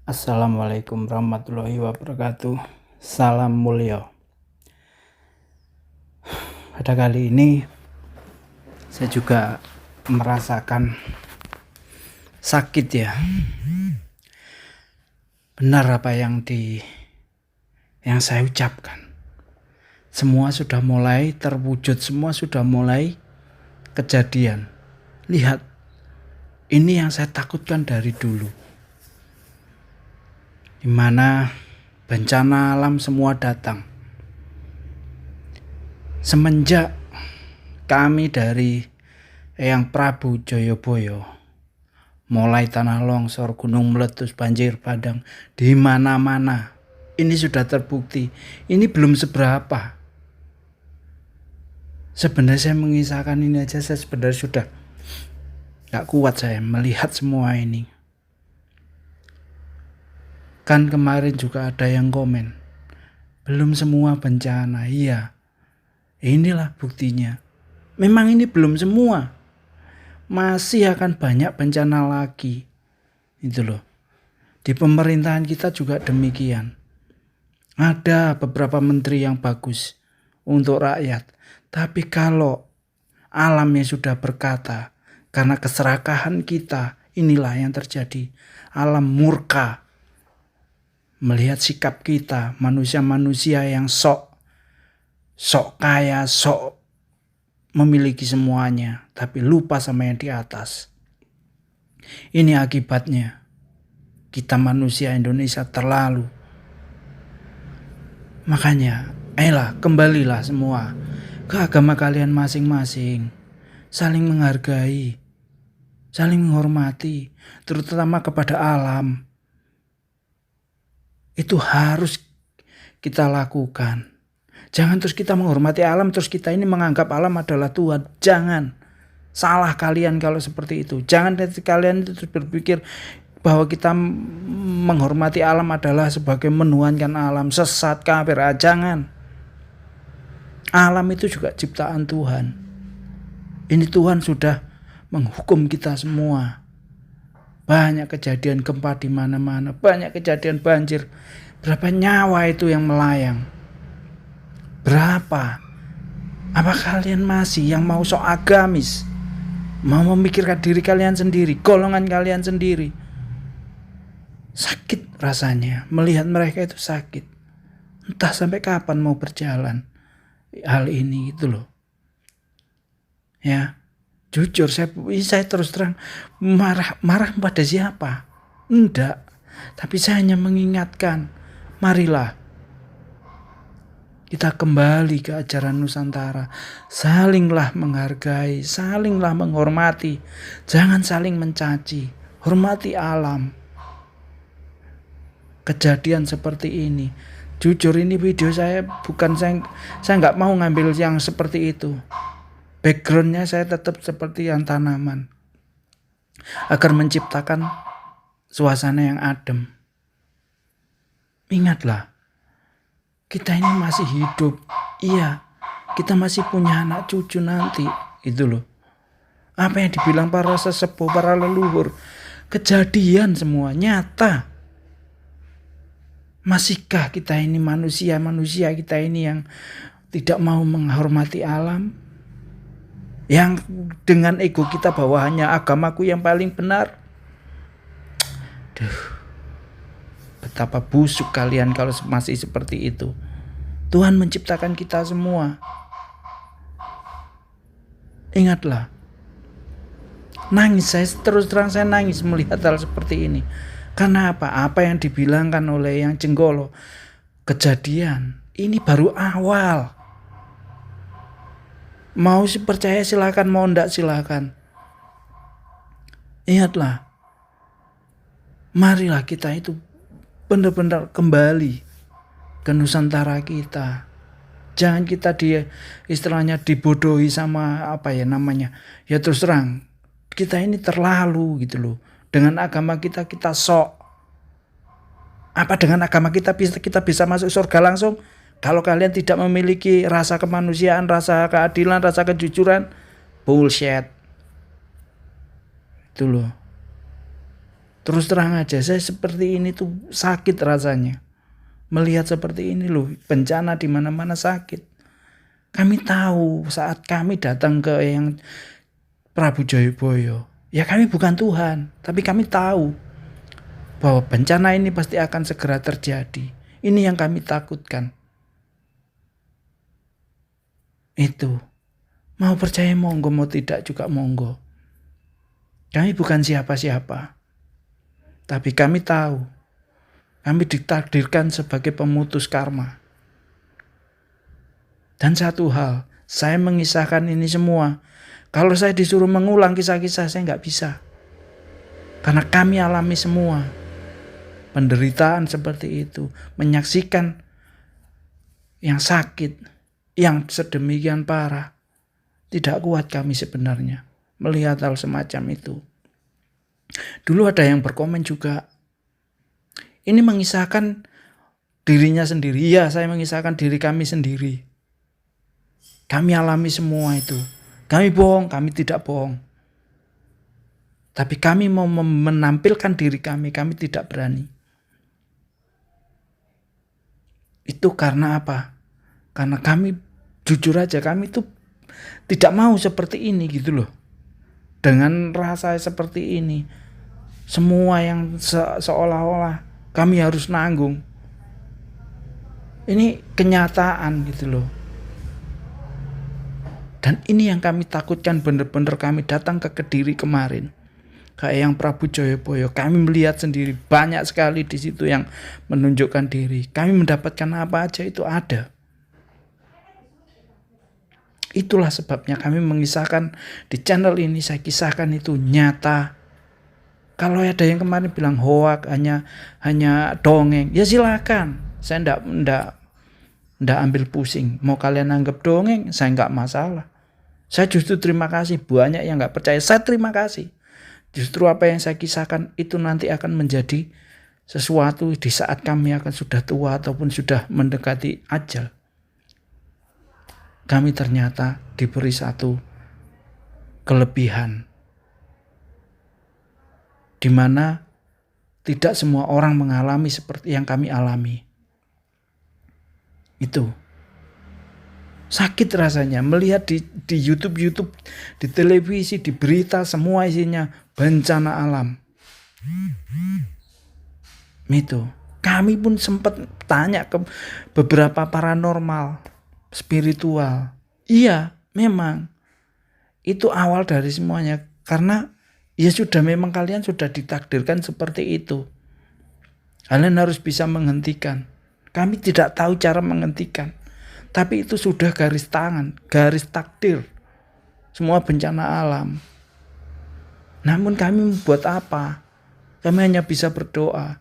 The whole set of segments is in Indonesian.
Assalamualaikum warahmatullahi wabarakatuh. Salam mulia. Pada kali ini saya juga merasakan sakit ya. Benar apa yang saya ucapkan. Semua sudah mulai terwujud, semua sudah mulai kejadian. Lihat, ini yang saya takutkan dari dulu. Di mana bencana alam semua datang. Semenjak kami dari Eyang Prabu Joyoboyo, mulai tanah longsor, gunung meletus, banjir bandang, di mana-mana. Ini sudah terbukti. Ini belum seberapa. Sebenarnya saya mengisahkan ini aja, saya sebenarnya sudah gak kuat saya melihat semua ini. Kan kemarin juga ada yang komen, belum semua bencana. Iya, inilah buktinya. Memang ini belum semua. Masih akan banyak bencana lagi. Itu loh. Di pemerintahan kita juga demikian. Ada beberapa menteri yang bagus untuk rakyat. Tapi kalau alamnya sudah berkata, karena keserakahan kita, inilah yang terjadi. Alam murka. Melihat sikap kita, manusia-manusia yang sok kaya, sok memiliki semuanya, tapi lupa sama yang di atas. Ini akibatnya. Kita manusia Indonesia terlalu. Makanya, ayolah kembalilah semua ke agama kalian masing-masing. Saling menghargai, saling menghormati, terutama kepada alam. Itu harus kita lakukan. Jangan terus kita menghormati alam, terus kita ini menganggap alam adalah Tuhan. Jangan. Salah kalian kalau seperti itu. Jangan kalian itu berpikir bahwa kita menghormati alam adalah sebagai menuhankan alam. Sesat, kafir. Jangan. Alam itu juga ciptaan Tuhan. Ini Tuhan sudah menghukum kita semua. Banyak kejadian gempa di mana-mana, banyak kejadian banjir. Berapa nyawa itu yang melayang? Berapa? Apa kalian masih yang mau sok agamis? Mau memikirkan diri kalian sendiri, golongan kalian sendiri? Sakit rasanya, melihat mereka itu sakit. Entah sampai kapan mau berjalan hal ini gitu loh. Ya. Jujur saya terus terang marah pada siapa? Enggak. Tapi saya hanya mengingatkan, marilah kita kembali ke ajaran Nusantara. Salinglah menghargai, salinglah menghormati. Jangan saling mencaci. Hormati alam. Kejadian seperti ini. Jujur ini video saya saya nggak mau ngambil yang seperti itu. Backgroundnya saya tetap seperti yang tanaman. Agar menciptakan suasana yang adem. Ingatlah. Kita ini masih hidup. Iya. Kita masih punya anak cucu nanti. Itu loh. Apa yang dibilang para sesepuh, para leluhur. Kejadian semua. Nyata. Masihkah kita ini manusia kita ini yang tidak mau menghormati alam? Yang dengan ego kita bahwa hanya agamaku yang paling benar. Betapa busuk kalian kalau masih seperti itu. Tuhan menciptakan kita semua. Ingatlah. Nangis, saya terus terang saya nangis melihat hal seperti ini. Karena apa? Apa yang dibilangkan oleh yang Jenggolo, kejadian ini baru awal. Mau percaya silakan, mau enggak silakan. Ingatlah. Marilah kita itu benar-benar kembali ke Nusantara kita. Jangan kita istilahnya dibodohi sama apa ya namanya. Ya terus terang, kita ini terlalu gitu loh. Dengan agama kita sok. Apa dengan agama kita bisa masuk surga langsung? Kalau kalian tidak memiliki rasa kemanusiaan, rasa keadilan, rasa kejujuran, bullshit. Itu loh. Terus terang aja, saya seperti ini tuh sakit rasanya. Melihat seperti ini loh, bencana di mana-mana sakit. Kami tahu saat kami datang ke yang Prabu Jayabaya, ya kami bukan Tuhan, tapi kami tahu bahwa bencana ini pasti akan segera terjadi. Ini yang kami takutkan. Itu. Mau percaya monggo, mau tidak juga monggo. Kami bukan siapa-siapa. Tapi kami tahu, kami ditakdirkan sebagai pemutus karma. Dan satu hal, saya mengisahkan ini semua. Kalau saya disuruh mengulang kisah-kisah, saya nggak bisa. Karena kami alami semua penderitaan seperti itu. Menyaksikan yang sakit, yang sedemikian parah. Tidak kuat kami sebenarnya melihat hal semacam itu. Dulu ada yang berkomen juga, ini mengisahkan dirinya sendiri. Ya, saya mengisahkan diri kami sendiri. Kami alami semua itu. Kami bohong, kami tidak bohong. Tapi kami mau menampilkan diri kami tidak berani. Itu karena apa? Karena kami, jujur aja, kami itu tidak mau seperti ini gitu loh. Dengan rasa seperti ini, semua yang seolah-olah kami harus nanggung. Ini kenyataan gitu loh. Dan ini yang kami takutkan, benar-benar kami datang ke Kediri kemarin. Kayak yang Prabu Jayabaya, kami melihat sendiri banyak sekali di situ yang menunjukkan diri. Kami mendapatkan apa aja itu ada. Itulah sebabnya kami mengisahkan di channel ini, saya kisahkan itu nyata. Kalau ada yang kemarin bilang hoak, hanya dongeng, ya silakan. Saya ndak ambil pusing. Mau kalian anggap dongeng, saya nggak masalah. Saya justru terima kasih, banyak yang nggak percaya, saya terima kasih. Justru apa yang saya kisahkan itu nanti akan menjadi sesuatu di saat kami akan sudah tua ataupun sudah mendekati ajal. Kami ternyata diberi satu kelebihan, di mana tidak semua orang mengalami seperti yang kami alami. Itu sakit rasanya melihat di YouTube, di televisi, di berita, semua isinya bencana alam. Itu kami pun sempat tanya ke beberapa paranormal, spiritual. Iya, memang itu awal dari semuanya, karena ya sudah, memang kalian sudah ditakdirkan seperti itu. Kalian harus bisa menghentikan. Kami tidak tahu cara menghentikan, tapi itu sudah garis tangan, garis takdir. Semua bencana alam. Namun kami membuat apa? Kami hanya bisa berdoa.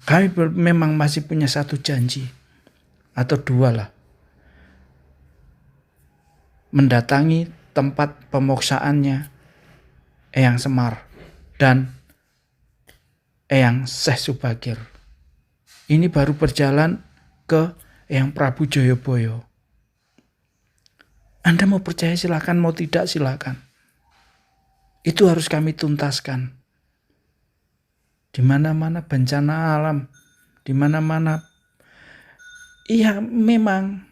Kami memang masih punya satu janji, atau dua lah. Mendatangi tempat pemoksaannya Eyang Semar dan Eyang Syekh Subagir. Ini baru berjalan ke Eyang Prabu Jayabaya. Anda mau percaya silakan, mau tidak silakan. Itu harus kami tuntaskan. Di mana-mana bencana alam, di mana-mana. Iya, memang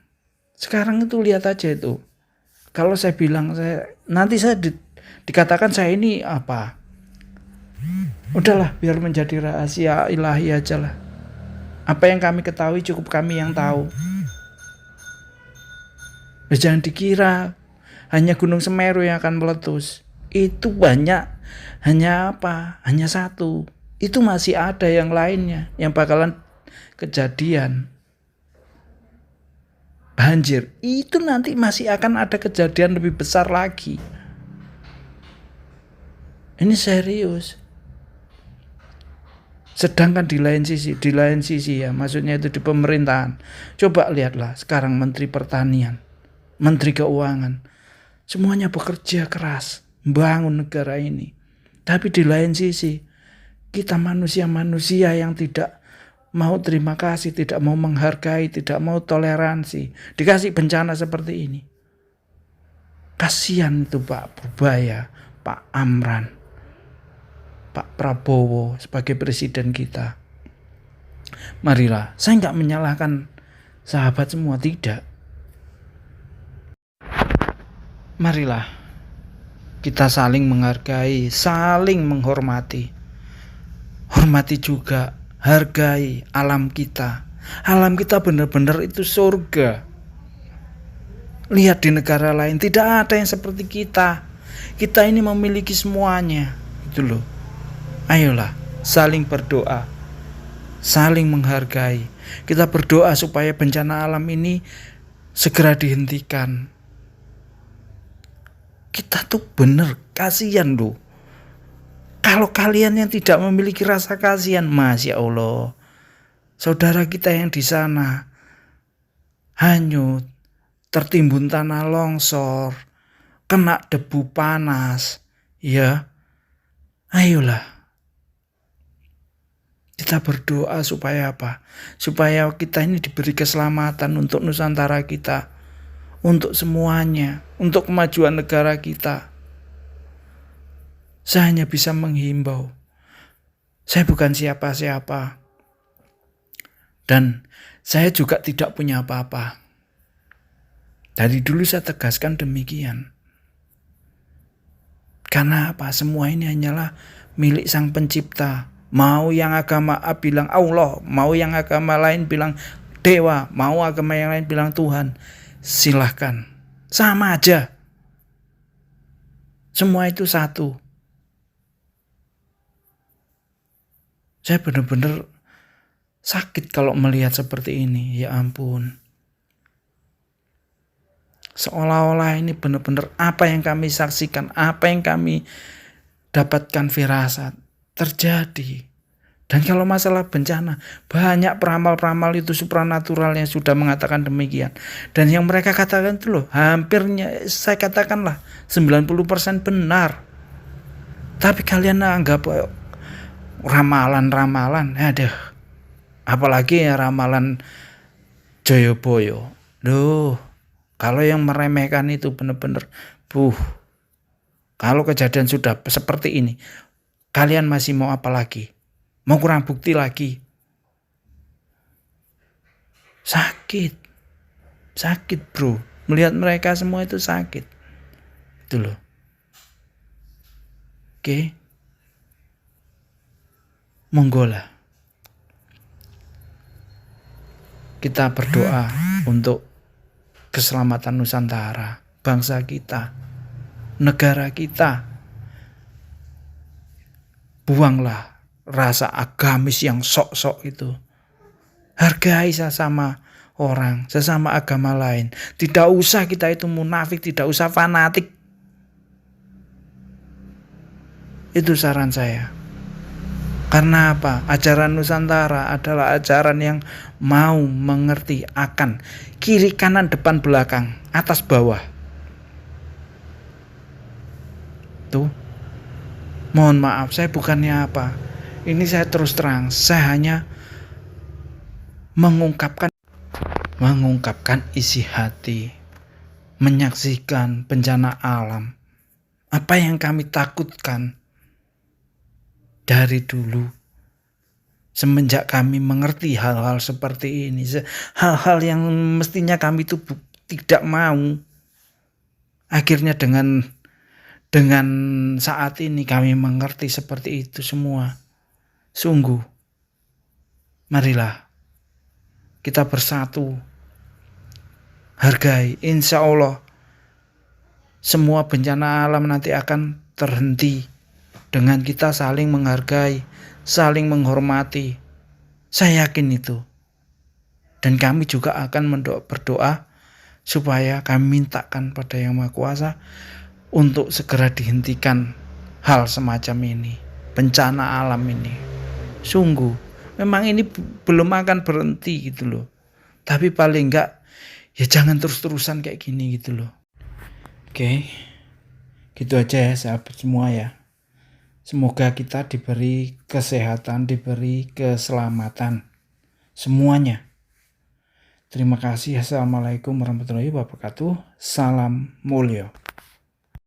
sekarang itu lihat aja itu. Kalau saya bilang, nanti saya dikatakan saya ini apa? Udahlah, biar menjadi rahasia ilahi aja lah. Apa yang kami ketahui cukup kami yang tahu. Jangan dikira hanya Gunung Semeru yang akan meletus. Itu banyak, hanya apa? Hanya satu. Itu masih ada yang lainnya yang bakalan kejadian. Banjir, itu nanti masih akan ada kejadian lebih besar lagi. Ini serius. Sedangkan di lain sisi ya, maksudnya itu di pemerintahan. Coba lihatlah sekarang Menteri Pertanian, Menteri Keuangan, semuanya bekerja keras membangun negara ini. Tapi di lain sisi, kita manusia-manusia yang tidak mau terima kasih, tidak mau menghargai, tidak mau toleransi, dikasih bencana seperti ini. Kasihan itu Pak Purbaya, Pak Amran. Pak Prabowo sebagai presiden kita. Marilah, saya nggak menyalahkan sahabat semua, tidak. Marilah kita saling menghargai, saling menghormati. Hormati juga, hargai alam kita. Alam kita benar-benar itu surga. Lihat di negara lain, tidak ada yang seperti kita. Kita ini memiliki semuanya. Itu loh. Ayolah, saling berdoa, saling menghargai. Kita berdoa supaya bencana alam ini segera dihentikan. Kita tuh bener kasihan loh. Kalau kalian yang tidak memiliki rasa kasihan, Masya Allah, saudara kita yang di sana hanyut, tertimbun tanah longsor, kena debu panas, ya. Ayolah, kita berdoa supaya apa? Supaya kita ini diberi keselamatan untuk Nusantara kita, untuk semuanya, untuk kemajuan negara kita. Saya hanya bisa menghimbau. Saya bukan siapa-siapa. Dan saya juga tidak punya apa-apa. Dari dulu saya tegaskan demikian. Karena apa? Semua ini hanyalah milik Sang Pencipta. Mau yang agama A bilang Allah, mau yang agama lain bilang dewa, mau agama yang lain bilang Tuhan. Silahkan, sama aja. Semua itu satu. Saya benar-benar sakit kalau melihat seperti ini. Ya ampun. Seolah-olah ini benar-benar apa yang kami saksikan, apa yang kami dapatkan firasat terjadi. Dan kalau masalah bencana, banyak peramal-peramal itu supranatural yang sudah mengatakan demikian. Dan yang mereka katakan itu loh, hampirnya saya katakanlah 90% benar. Tapi kalian anggap ramalan-ramalan, aduh. Apalagi ya ramalan Joyoboyo. Duh, kalau yang meremehkan itu benar-benar, kalau kejadian sudah seperti ini, kalian masih mau apa lagi? Mau kurang bukti lagi? Sakit bro. Melihat mereka semua itu sakit. Itu loh. Oke. Monggo lah. Kita berdoa untuk keselamatan Nusantara, bangsa kita, negara kita. Buanglah rasa agamis yang sok-sok itu. Hargai sesama orang, sesama agama lain. Tidak usah kita itu munafik, tidak usah fanatik. Itu saran saya. Karena apa? Ajaran Nusantara adalah ajaran yang mau mengerti akan kiri kanan depan belakang, atas bawah. Tuh. Mohon maaf, saya bukannya apa. Ini saya terus terang, saya hanya mengungkapkan isi hati, menyaksikan bencana alam. Apa yang kami takutkan dari dulu, semenjak kami mengerti hal-hal seperti ini, hal-hal yang mestinya kami itu tidak mau. Akhirnya dengan saat ini kami mengerti seperti itu semua. Sungguh, marilah kita bersatu, hargai. Insya Allah semua bencana alam nanti akan terhenti dengan kita saling menghargai, saling menghormati. Saya yakin itu. Dan kami juga akan berdoa supaya kami mintakan pada Yang Maha Kuasa untuk segera dihentikan hal semacam ini, bencana alam ini. Sungguh, memang ini belum akan berhenti gitu loh. Tapi paling enggak, ya jangan terus-terusan kayak gini gitu loh. Oke, gitu aja ya sahabat semua ya. Semoga kita diberi kesehatan, diberi keselamatan semuanya. Terima kasih. Assalamualaikum warahmatullahi wabarakatuh. Salam mulya.